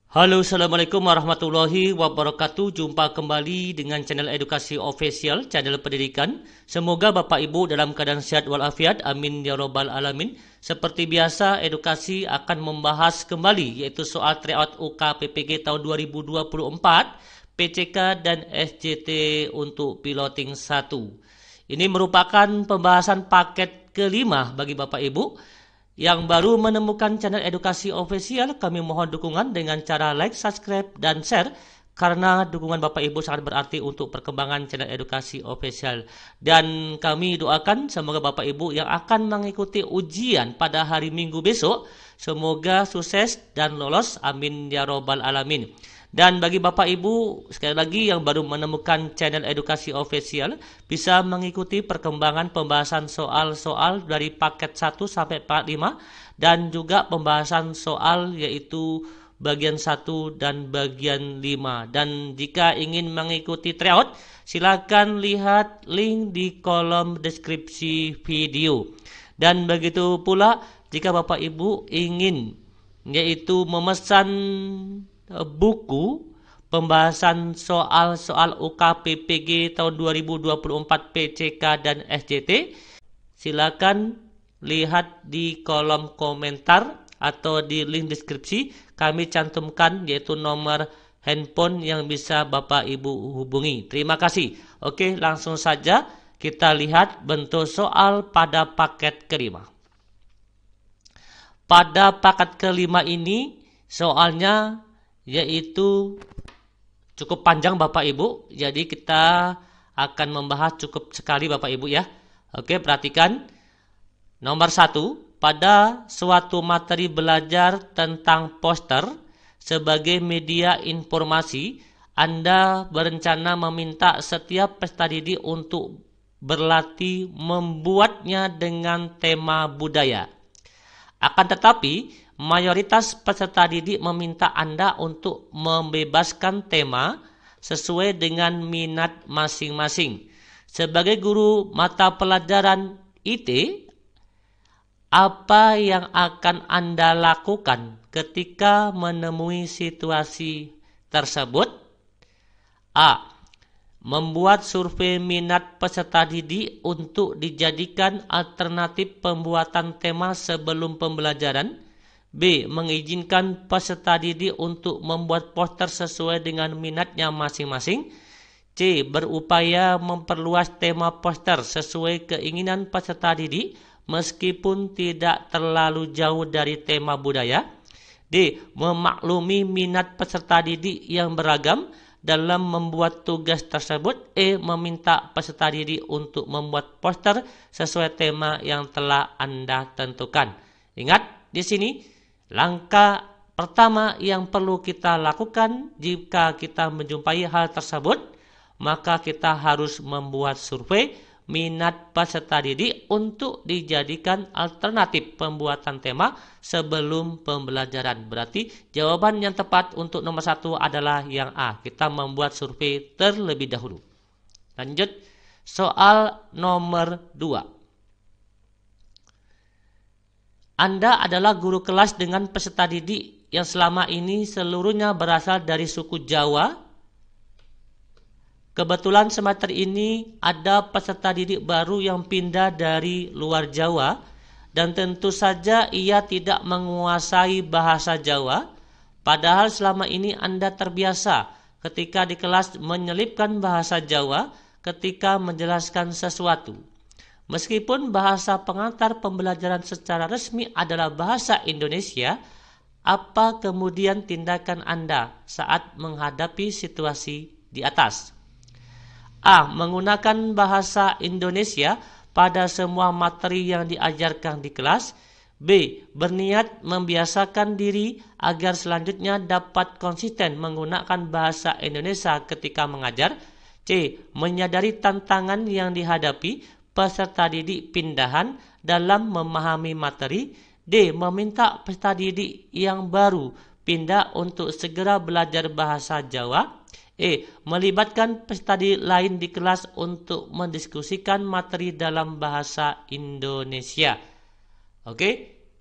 Halo, Assalamualaikum warahmatullahi wabarakatuh. Jumpa kembali dengan channel Edukasi Official, channel pendidikan. Semoga Bapak Ibu dalam keadaan sehat walafiat. Amin ya robbal alamin. Seperti biasa, edukasi akan membahas kembali yaitu soal tryout UKPPG tahun 2024, PCK dan SJT untuk piloting 1. Ini merupakan pembahasan paket kelima bagi Bapak Ibu. Yang baru menemukan channel Edukasi Official, kami mohon dukungan dengan cara like, subscribe, dan share karena dukungan Bapak Ibu sangat berarti untuk perkembangan channel Edukasi Official. Dan kami doakan semoga Bapak Ibu yang akan mengikuti ujian pada hari Minggu besok, semoga sukses dan lolos. Amin ya robbal alamin. Dan bagi Bapak Ibu, sekali lagi yang baru menemukan channel Edukasi Official, bisa mengikuti perkembangan pembahasan soal-soal dari paket 1 sampai paket 5, dan juga pembahasan soal yaitu bagian 1 dan bagian 5. Dan jika ingin mengikuti tryout, silakan lihat link di kolom deskripsi video. Dan begitu pula jika Bapak Ibu ingin yaitu memesan buku pembahasan soal-soal UKPPG tahun 2024 PCK dan SJT, silakan lihat di kolom komentar atau di link deskripsi. Kami cantumkan yaitu nomor handphone yang bisa Bapak Ibu hubungi. Terima kasih. Oke, langsung saja kita lihat bentuk soal pada paket kelima. Pada paket kelima ini soalnya yaitu cukup panjang Bapak Ibu, jadi kita akan membahas cukup sekali Bapak Ibu ya. Oke, perhatikan. Nomor 1, pada suatu materi belajar tentang poster sebagai media informasi, Anda berencana meminta setiap peserta didik untuk berlatih membuatnya dengan tema budaya. Akan tetapi, mayoritas peserta didik meminta Anda untuk membebaskan tema sesuai dengan minat masing-masing. Sebagai guru mata pelajaran IT, apa yang akan Anda lakukan ketika menemui situasi tersebut? A. Membuat survei minat peserta didik untuk dijadikan alternatif pembuatan tema sebelum pembelajaran. B. Mengizinkan peserta didik untuk membuat poster sesuai dengan minatnya masing-masing. C. Berupaya memperluas tema poster sesuai keinginan peserta didik meskipun tidak terlalu jauh dari tema budaya. D. Memaklumi minat peserta didik yang beragam dalam membuat tugas tersebut. E. Meminta peserta didik untuk membuat poster sesuai tema yang telah Anda tentukan. Ingat, di sini langkah pertama yang perlu kita lakukan jika kita menjumpai hal tersebut, maka kita harus membuat survei minat peserta didik untuk dijadikan alternatif pembuatan tema sebelum pembelajaran. Berarti jawaban yang tepat untuk nomor 1 adalah yang A. Kita membuat survei terlebih dahulu. Lanjut, soal nomor 2. Anda adalah guru kelas dengan peserta didik yang selama ini seluruhnya berasal dari suku Jawa. Kebetulan semester ini ada peserta didik baru yang pindah dari luar Jawa dan tentu saja ia tidak menguasai bahasa Jawa. Padahal selama ini Anda terbiasa ketika di kelas menyelipkan bahasa Jawa ketika menjelaskan sesuatu. Meskipun bahasa pengantar pembelajaran secara resmi adalah bahasa Indonesia, apa kemudian tindakan Anda saat menghadapi situasi di atas? A. Menggunakan bahasa Indonesia pada semua materi yang diajarkan di kelas. B. Berniat membiasakan diri agar selanjutnya dapat konsisten menggunakan bahasa Indonesia ketika mengajar. C. Menyadari tantangan yang dihadapi peserta didik pindahan dalam memahami materi. D. Meminta peserta didik yang baru pindah untuk segera belajar bahasa Jawa. E. Melibatkan peserta didik lain di kelas untuk mendiskusikan materi dalam bahasa Indonesia. Oke,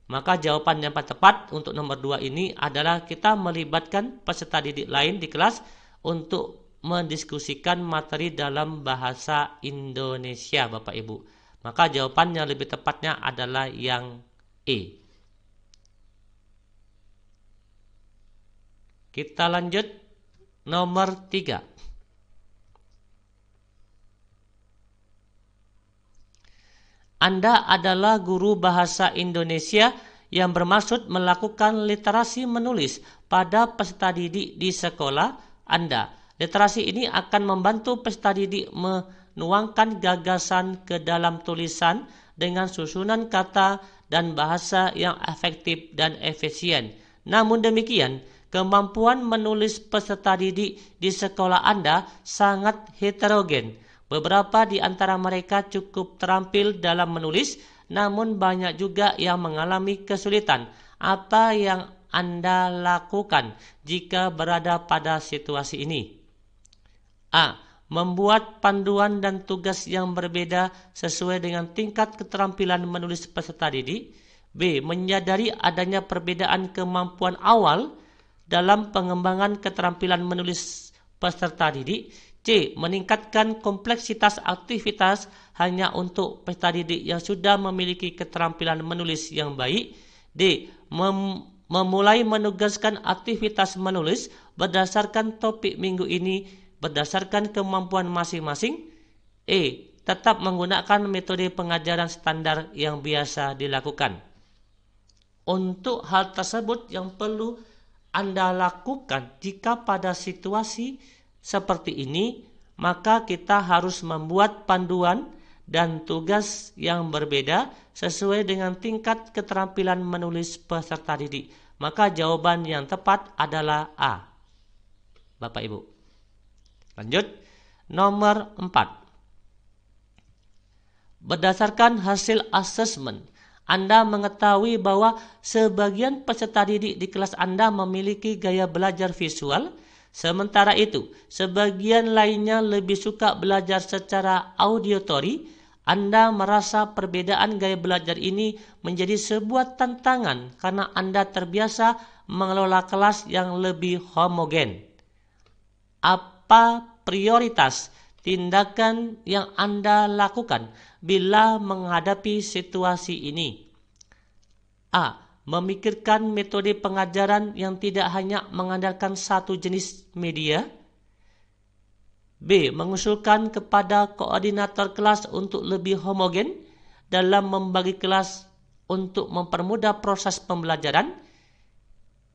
Maka jawaban yang tepat untuk nomor 2 ini adalah kita melibatkan peserta didik lain di kelas untuk mendiskusikan materi dalam bahasa Indonesia, Bapak Ibu. Maka jawabannya lebih tepatnya adalah yang E. Kita lanjut nomor 3. Anda adalah guru bahasa Indonesia yang bermaksud melakukan literasi menulis pada peserta didik di sekolah Anda. Literasi ini akan membantu peserta didik menuangkan gagasan ke dalam tulisan dengan susunan kata dan bahasa yang efektif dan efisien. Namun demikian, kemampuan menulis peserta didik di sekolah Anda sangat heterogen. Beberapa di antara mereka cukup terampil dalam menulis, namun banyak juga yang mengalami kesulitan. Apa yang Anda lakukan jika berada pada situasi ini? A. Membuat panduan dan tugas yang berbeda sesuai dengan tingkat keterampilan menulis peserta didik. B. Menyadari adanya perbedaan kemampuan awal dalam pengembangan keterampilan menulis peserta didik. C. Meningkatkan kompleksitas aktivitas hanya untuk peserta didik yang sudah memiliki keterampilan menulis yang baik. D. Memulai menugaskan aktivitas menulis berdasarkan topik minggu ini berdasarkan kemampuan masing-masing. E. Tetap menggunakan metode pengajaran standar yang biasa dilakukan. Untuk hal tersebut yang perlu Anda lakukan jika pada situasi seperti ini, maka kita harus membuat panduan dan tugas yang berbeda sesuai dengan tingkat keterampilan menulis peserta didik. Maka jawaban yang tepat adalah A. Bapak Ibu. Lanjut, nomor 4. Berdasarkan hasil asesmen, Anda mengetahui bahwa sebagian peserta didik di kelas Anda memiliki gaya belajar visual. Sementara itu, sebagian lainnya lebih suka belajar secara auditori. Anda merasa perbedaan gaya belajar ini menjadi sebuah tantangan karena Anda terbiasa mengelola kelas yang lebih homogen. Apa prioritas tindakan yang Anda lakukan bila menghadapi situasi ini? A. Memikirkan metode pengajaran yang tidak hanya mengandalkan satu jenis media. B. Mengusulkan kepada koordinator kelas untuk lebih homogen dalam membagi kelas untuk mempermudah proses pembelajaran.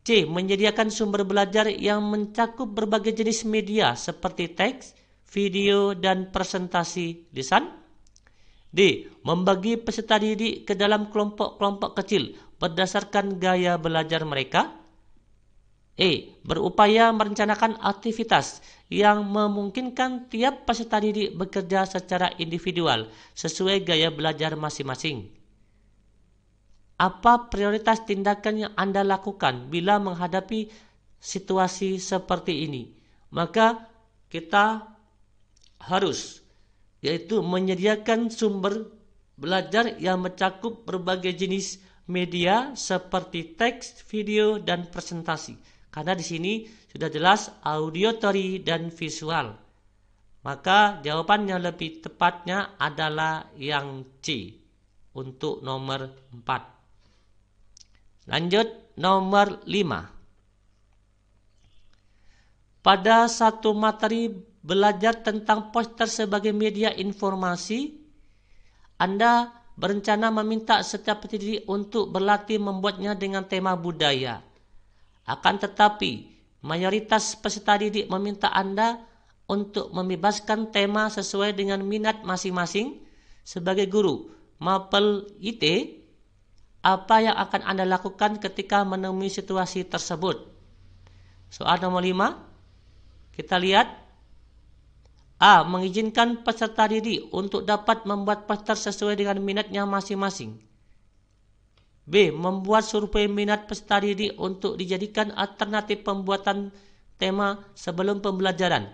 C. Menyediakan sumber belajar yang mencakup berbagai jenis media seperti teks, video, dan presentasi lisan. D. Membagi peserta didik ke dalam kelompok-kelompok kecil berdasarkan gaya belajar mereka. E. Berupaya merencanakan aktivitas yang memungkinkan tiap peserta didik bekerja secara individual sesuai gaya belajar masing-masing. Apa prioritas tindakan yang Anda lakukan bila menghadapi situasi seperti ini? Maka kita harus yaitu menyediakan sumber belajar yang mencakup berbagai jenis media seperti teks, video, dan presentasi. Karena di sini sudah jelas auditory dan visual. Maka jawaban yang lebih tepatnya adalah yang C untuk nomor 4. Lanjut nomor 5. Pada satu materi belajar tentang poster sebagai media informasi, Anda berencana meminta setiap peserta didik untuk berlatih membuatnya dengan tema budaya. Akan tetapi, mayoritas peserta didik meminta Anda untuk membebaskan tema sesuai dengan minat masing-masing. Sebagai guru mapel IT, apa yang akan Anda lakukan ketika menemui situasi tersebut? Soal nomor 5, kita lihat. A. Mengizinkan peserta didik untuk dapat membuat poster sesuai dengan minatnya masing-masing. B. Membuat survei minat peserta didik untuk dijadikan alternatif pembuatan tema sebelum pembelajaran.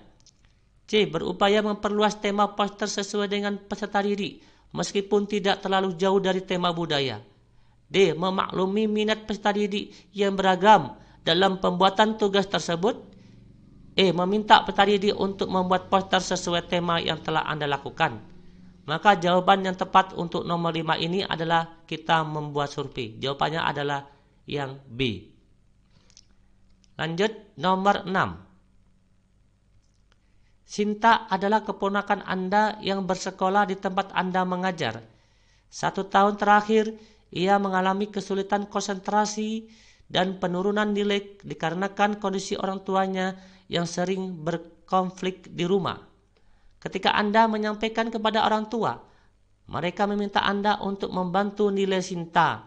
C. Berupaya memperluas tema poster sesuai dengan peserta didik meskipun tidak terlalu jauh dari tema budaya. D. Memaklumi minat peserta didik yang beragam dalam pembuatan tugas tersebut. E. Meminta peserta didik untuk membuat poster sesuai tema yang telah Anda lakukan. Maka jawaban yang tepat untuk nomor 5 ini adalah kita membuat survei. Jawabannya adalah yang B. Lanjut nomor 6. Sinta adalah keponakan Anda yang bersekolah di tempat Anda mengajar. 1 tahun terakhir, ia mengalami kesulitan konsentrasi dan penurunan nilai dikarenakan kondisi orang tuanya yang sering berkonflik di rumah. Ketika Anda menyampaikan kepada orang tua, mereka meminta Anda untuk membantu nilai Sinta.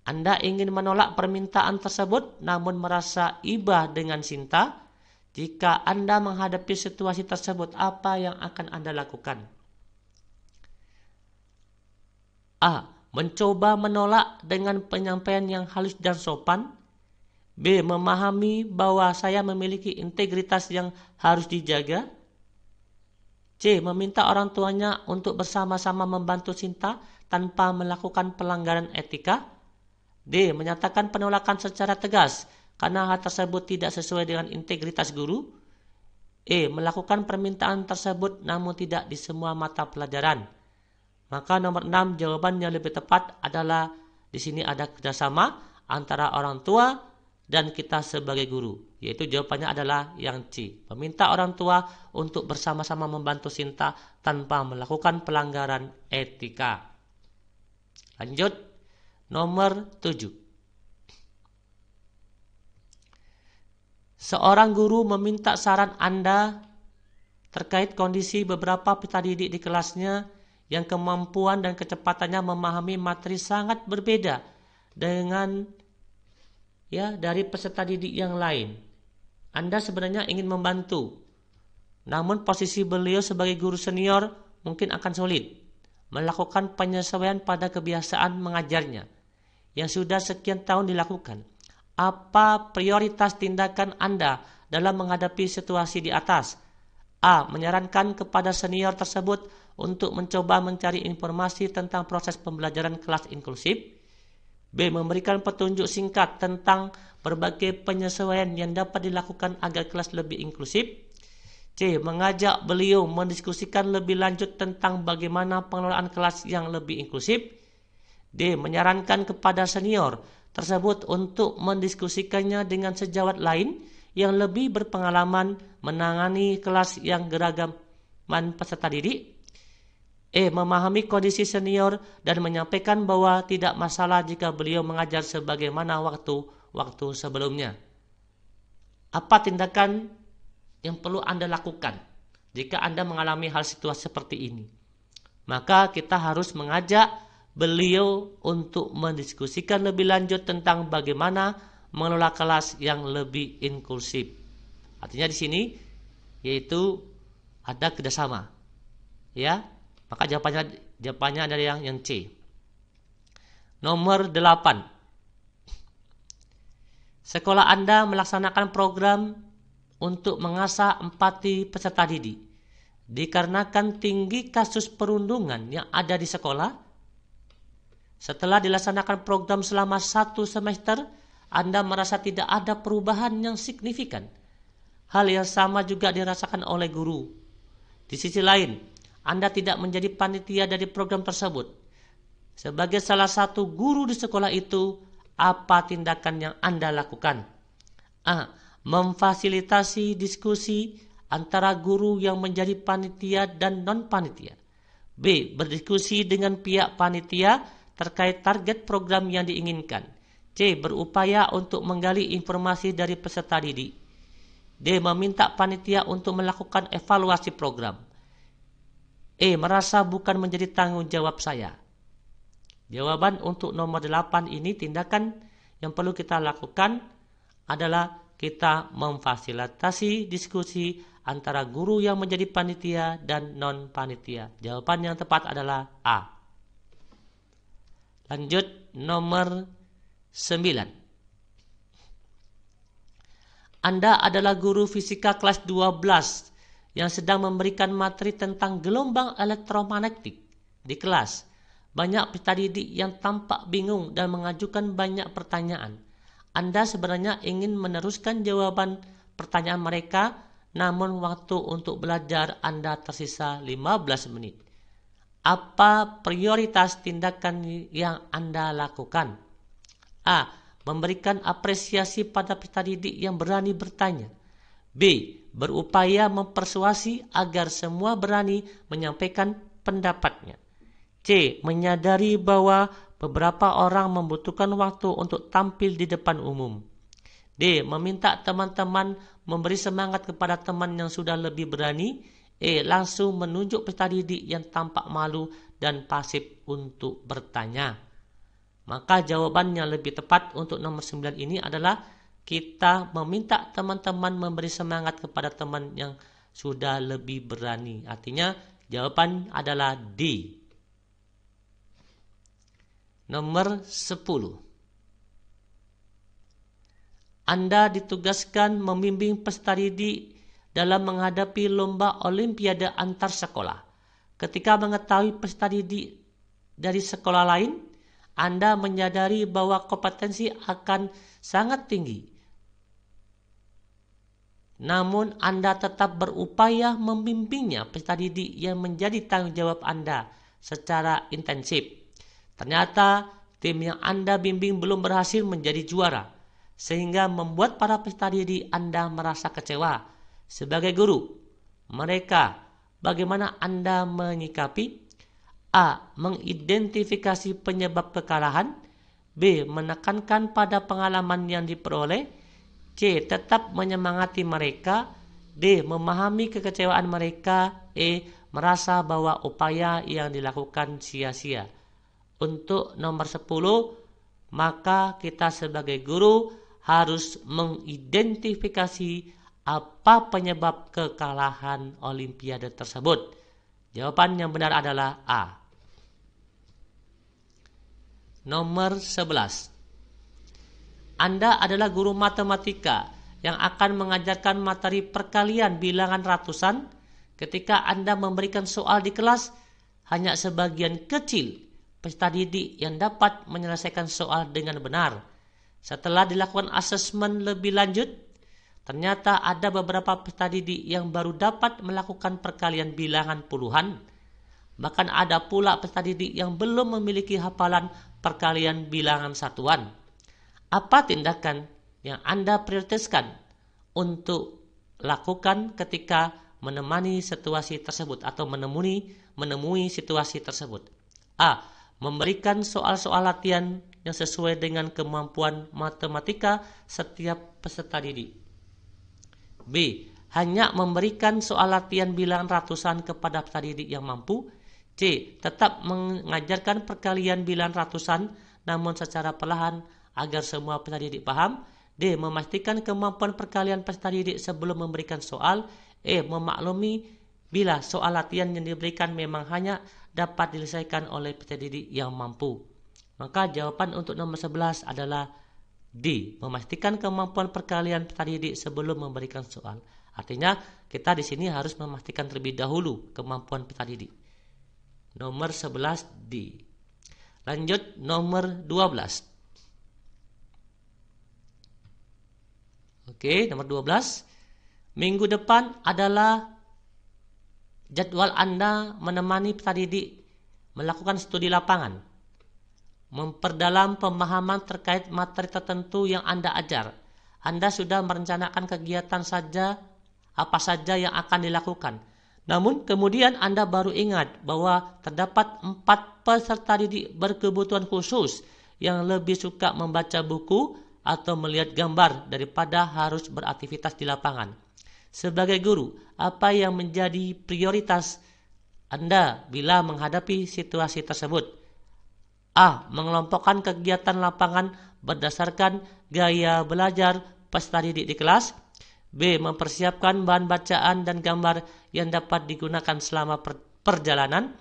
Anda ingin menolak permintaan tersebut namun merasa iba dengan Sinta. Jika Anda menghadapi situasi tersebut, apa yang akan Anda lakukan? A. Mencoba menolak dengan penyampaian yang halus dan sopan. B. Memahami bahwa saya memiliki integritas yang harus dijaga. C. Meminta orang tuanya untuk bersama-sama membantu Sinta tanpa melakukan pelanggaran etika. D. Menyatakan penolakan secara tegas karena hal tersebut tidak sesuai dengan integritas guru. E. Melakukan permintaan tersebut namun tidak di semua mata pelajaran. Maka nomor 6 jawaban yang lebih tepat adalah di sini ada kerjasama antara orang tua dan kita sebagai guru. Yaitu jawabannya adalah yang C. Meminta orang tua untuk bersama-sama membantu Sinta tanpa melakukan pelanggaran etika. Lanjut nomor 7. Seorang guru meminta saran Anda terkait kondisi beberapa peserta didik di kelasnya yang kemampuan dan kecepatannya memahami materi sangat berbeda dengan dari peserta didik yang lain. Anda sebenarnya ingin membantu, namun posisi beliau sebagai guru senior mungkin akan sulit melakukan penyesuaian pada kebiasaan mengajarnya yang sudah sekian tahun dilakukan. Apa prioritas tindakan Anda dalam menghadapi situasi di atas? A. Menyarankan kepada senior tersebut untuk mencoba mencari informasi tentang proses pembelajaran kelas inklusif. B. Memberikan petunjuk singkat tentang berbagai penyesuaian yang dapat dilakukan agar kelas lebih inklusif. C. Mengajak beliau mendiskusikan lebih lanjut tentang bagaimana pengelolaan kelas yang lebih inklusif. D. Menyarankan kepada senior tersebut untuk mendiskusikannya dengan sejawat lain yang lebih berpengalaman menangani kelas yang geragaman peserta didik. E. Memahami kondisi senior dan menyampaikan bahwa tidak masalah jika beliau mengajar sebagaimana waktu sebelumnya. Apa tindakan yang perlu Anda lakukan jika Anda mengalami hal situasi seperti ini? Maka kita harus mengajak beliau untuk mendiskusikan lebih lanjut tentang bagaimana mengelola kelas yang lebih inklusif. Artinya di sini yaitu ada kerjasama. Ya, maka jawabannya adalah yang C. Nomor 8. Sekolah Anda melaksanakan program untuk mengasah empati peserta didik. Dikarenakan tinggi kasus perundungan yang ada di sekolah, setelah dilaksanakan program selama 1 semester, Anda merasa tidak ada perubahan yang signifikan. Hal yang sama juga dirasakan oleh guru. Di sisi lain, Anda tidak menjadi panitia dari program tersebut. Sebagai salah satu guru di sekolah itu, apa tindakan yang Anda lakukan? A. Memfasilitasi diskusi antara guru yang menjadi panitia dan non-panitia. B. Berdiskusi dengan pihak panitia terkait target program yang diinginkan. C. Berupaya untuk menggali informasi dari peserta didik. D. Meminta panitia untuk melakukan evaluasi program. E. Merasa bukan menjadi tanggung jawab saya. Jawaban untuk nomor 8 ini, tindakan yang perlu kita lakukan adalah kita memfasilitasi diskusi antara guru yang menjadi panitia dan non-panitia. Jawaban yang tepat adalah A. Lanjut nomor 9. Anda adalah guru fisika kelas 12 yang sedang memberikan materi tentang gelombang elektromagnetik di kelas. banyak peserta didik yang tampak bingung dan mengajukan banyak pertanyaan. Anda sebenarnya ingin meneruskan jawaban pertanyaan mereka, namun waktu untuk belajar Anda tersisa 15 menit. Apa prioritas tindakan yang Anda lakukan? A. Memberikan apresiasi pada peserta didik yang berani bertanya. B. Berupaya mempersuasi agar semua berani menyampaikan pendapatnya. C. Menyadari bahwa beberapa orang membutuhkan waktu untuk tampil di depan umum. D. Meminta teman-teman memberi semangat kepada teman yang sudah lebih berani. E. Langsung menunjuk peserta didik yang tampak malu dan pasif untuk bertanya. Maka jawaban yang lebih tepat untuk nomor 9 ini adalah kita meminta teman-teman memberi semangat kepada teman yang sudah lebih berani. Artinya jawaban adalah D. Nomor 10. Anda ditugaskan membimbing peserta didik dalam menghadapi lomba olimpiade antar sekolah. Ketika mengetahui peserta didik dari sekolah lain, Anda menyadari bahwa kompetensi akan sangat tinggi. Namun Anda tetap berupaya membimbingnya peserta didik yang menjadi tanggung jawab Anda secara intensif. Ternyata tim yang Anda bimbing belum berhasil menjadi juara, sehingga membuat para peserta didik Anda merasa kecewa. Sebagai guru, bagaimana Anda menyikapi? A. Mengidentifikasi penyebab kekalahan. B. Menekankan pada pengalaman yang diperoleh. C. Tetap menyemangati mereka. D. Memahami kekecewaan mereka. E. Merasa bahwa upaya yang dilakukan sia-sia. Untuk nomor 10, maka kita sebagai guru harus mengidentifikasi apa penyebab kekalahan olimpiade tersebut. Jawaban yang benar adalah A. Nomor 11. Anda adalah guru matematika yang akan mengajarkan materi perkalian bilangan ratusan. Ketika Anda memberikan soal di kelas, hanya sebagian kecil peserta didik yang dapat menyelesaikan soal dengan benar. Setelah dilakukan asesmen lebih lanjut, ternyata ada beberapa peserta didik yang baru dapat melakukan perkalian bilangan puluhan. Bahkan ada pula peserta didik yang belum memiliki hafalan perkalian bilangan satuan. Apa tindakan yang Anda prioritaskan untuk lakukan ketika menemani situasi tersebut atau menemui situasi tersebut? A. Memberikan soal-soal latihan yang sesuai dengan kemampuan matematika setiap peserta didik. B. Hanya memberikan soal latihan bilangan ratusan kepada peserta didik yang mampu. C. Tetap mengajarkan perkalian bilangan ratusan namun secara perlahan agar semua peserta didik paham. D. Memastikan kemampuan perkalian peserta didik sebelum memberikan soal. E. Memaklumi bila soal latihan yang diberikan memang hanya dapat diselesaikan oleh peserta didik yang mampu. Maka jawaban untuk nomor 11 adalah D. Memastikan kemampuan perkalian peserta didik sebelum memberikan soal. Artinya kita di sini harus memastikan terlebih dahulu kemampuan peserta didik. Nomor 11 D. Lanjut nomor 12. Oke, nomor 12. Minggu depan adalah jadwal Anda menemani peserta didik melakukan studi lapangan, memperdalam pemahaman terkait materi tertentu yang Anda ajar. Anda sudah merencanakan kegiatan apa saja yang akan dilakukan. Namun kemudian Anda baru ingat bahwa terdapat 4 peserta didik berkebutuhan khusus yang lebih suka membaca buku atau melihat gambar daripada harus beraktivitas di lapangan. Sebagai guru, apa yang menjadi prioritas Anda bila menghadapi situasi tersebut? A. Mengelompokkan kegiatan lapangan berdasarkan gaya belajar peserta didik di kelas. B. Mempersiapkan bahan bacaan dan gambar yang dapat digunakan selama perjalanan.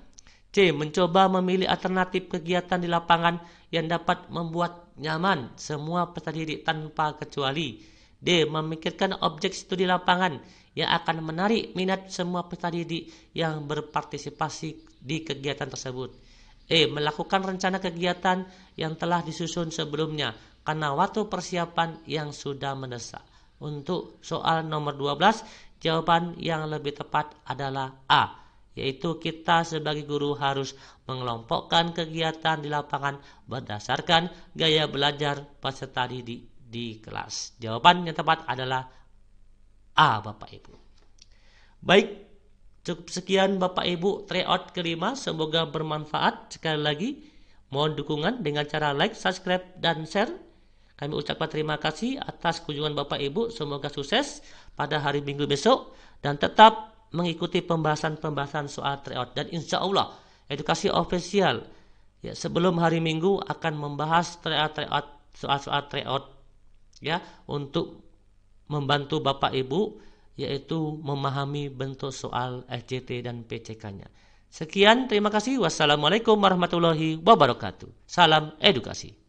C. Mencoba memilih alternatif kegiatan di lapangan yang dapat membuat nyaman semua peserta didik tanpa kecuali. D. Memikirkan objek studi lapangan yang akan menarik minat semua peserta didik yang berpartisipasi di kegiatan tersebut. Melakukan rencana kegiatan yang telah disusun sebelumnya karena waktu persiapan yang sudah mendesak. Untuk soal nomor 12, jawaban yang lebih tepat adalah A, yaitu kita sebagai guru harus mengelompokkan kegiatan di lapangan berdasarkan gaya belajar peserta didik di kelas. Jawaban yang tepat adalah A, Bapak Ibu. Baik, cukup sekian Bapak Ibu tryout kelima, semoga bermanfaat. Sekali lagi mohon dukungan dengan cara like, subscribe, dan share. Kami ucapkan terima kasih atas kunjungan Bapak Ibu, semoga sukses pada hari Minggu besok dan tetap mengikuti pembahasan-pembahasan soal tryout. Dan insya Allah edukasi official ya, sebelum hari Minggu akan membahas tryout, soal-soal tryout ya, untuk membantu Bapak Ibu yaitu memahami bentuk soal SJT dan PCK-nya. Sekian, terima kasih. Wassalamualaikum warahmatullahi wabarakatuh. Salam edukasi.